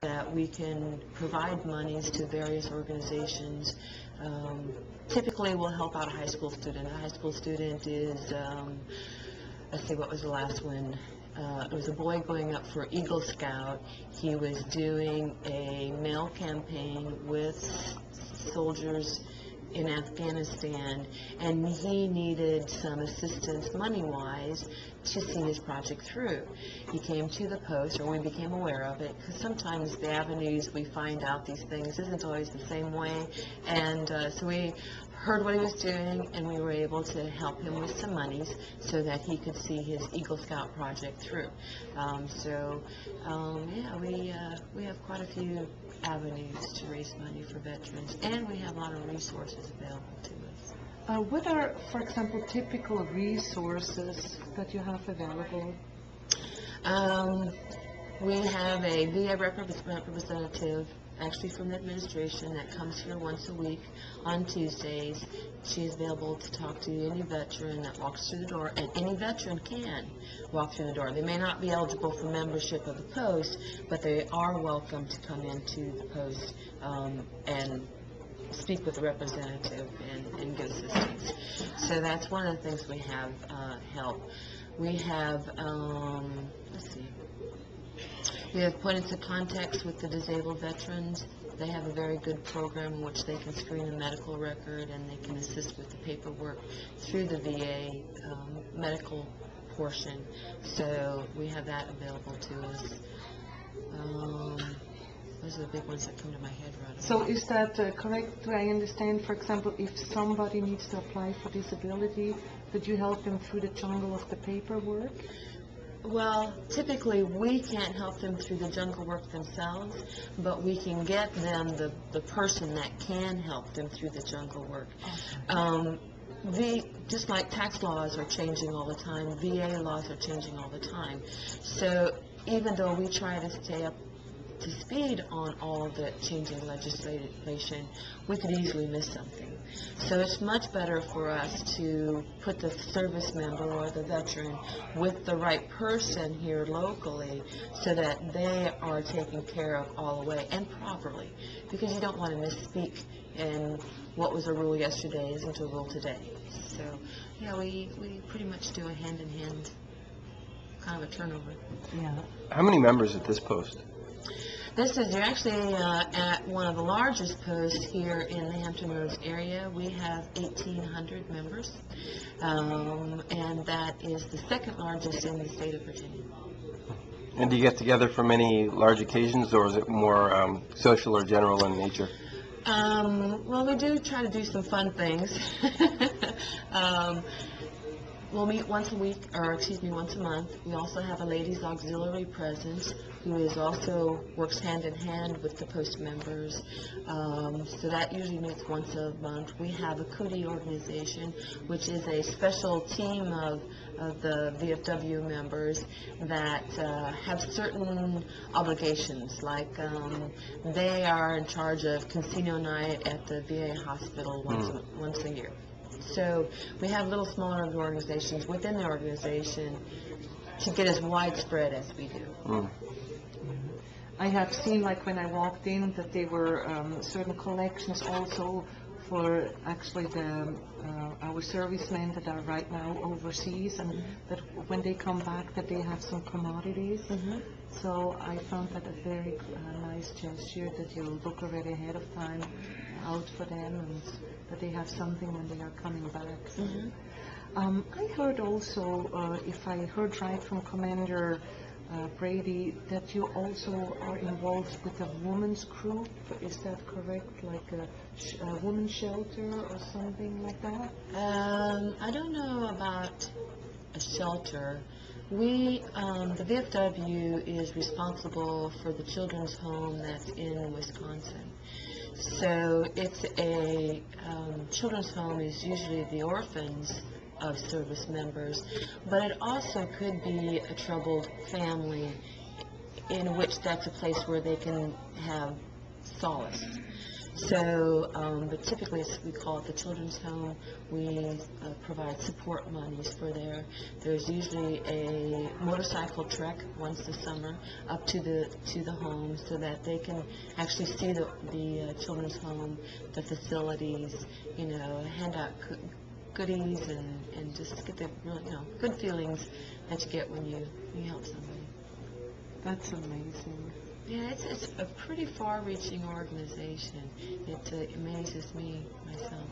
that we can provide monies to various organizations. Typically, we'll help out a high school student. A high school student is, let's see, what was the last one? It was a boy going up for Eagle Scout. He was doing a mail campaign with soldiers in Afghanistan, and he needed some assistance money-wise to see his project through. He came to the Post, or we became aware of it, because sometimes the avenues we find out these things isn't always the same way, and so we heard what he was doing, and we were able to help him with some monies so that he could see his Eagle Scout project through. Yeah, we have quite a few avenues to raise money for veterans, and we have a lot of resources available to us. What are, for example, typical resources that you have available? We have a VA representative, actually from the administration, that comes here once a week on Tuesdays. She's available to talk to any veteran that walks through the door, and any veteran can walk through the door. They may not be eligible for membership of the Post, but they are welcome to come into the Post and speak with the representative and get assistance. So that's one of the things we have help. We have, let's see, we have pointed to contacts with the disabled veterans. They have a very good program in which they can screen a medical record, and they can assist with the paperwork through the VA medical portion. So we have that available to us. Those are the big ones that come to my head right away. So is that correct? Do I understand, for example, if somebody needs to apply for disability, that you help them through the jungle of the paperwork? Well, typically we can't help them through the jungle work themselves, but we can get them the person that can help them through the jungle work. Just like tax laws are changing all the time, VA laws are changing all the time. So even though we try to stay up to speed on all of the changing legislation, we could easily miss something. So it's much better for us to put the service member or the veteran with the right person here locally so that they are taken care of all the way and properly, because you don't want to misspeak, and what was a rule yesterday isn't a rule today. So yeah, we pretty much do a hand-in-hand kind of a turnover. Yeah. How many members at this Post? You're actually at one of the largest posts here in the Hampton Roads area. We have 1,800 members, and that is the second largest in the state of Virginia. And do you get together for many large occasions, or is it more social or general in nature? Well, we do try to do some fun things. We'll meet once a week, or excuse me, once a month. We also have a ladies' auxiliary presence who also works hand in hand with the Post members. So that usually meets once a month. We have a Cootie organization, which is a special team of the VFW members that have certain obligations, like they are in charge of casino night at the VA hospital once a year. So we have little smaller organizations within the organization to get as widespread as we do. I have seen, like when I walked in, that there were certain collections also for actually our servicemen that are right now overseas, and that when they come back that they have some commodities. So I found that a very nice gesture, that you look already ahead of time out for them, and that they have something when they are coming back. So, I heard also, if I heard right from Commander Brady, that you also are involved with a women's group. Is that correct? Like a women's shelter or something like that? I don't know about a shelter. The VFW is responsible for the children's home that's in Wisconsin. So it's a children's home is usually the orphans of service members, but it also could be a troubled family in which that's a place where they can have solace. So, but typically we call it the Children's Home. We provide support monies for there. There's usually a motorcycle trek once a summer up to the home so that they can actually see the Children's Home, the facilities, hand out goodies and just get the really, good feelings that you get when you help somebody. That's amazing. Yeah, it's a pretty far-reaching organization. It amazes me myself,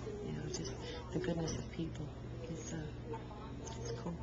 just the goodness of people. It's cool.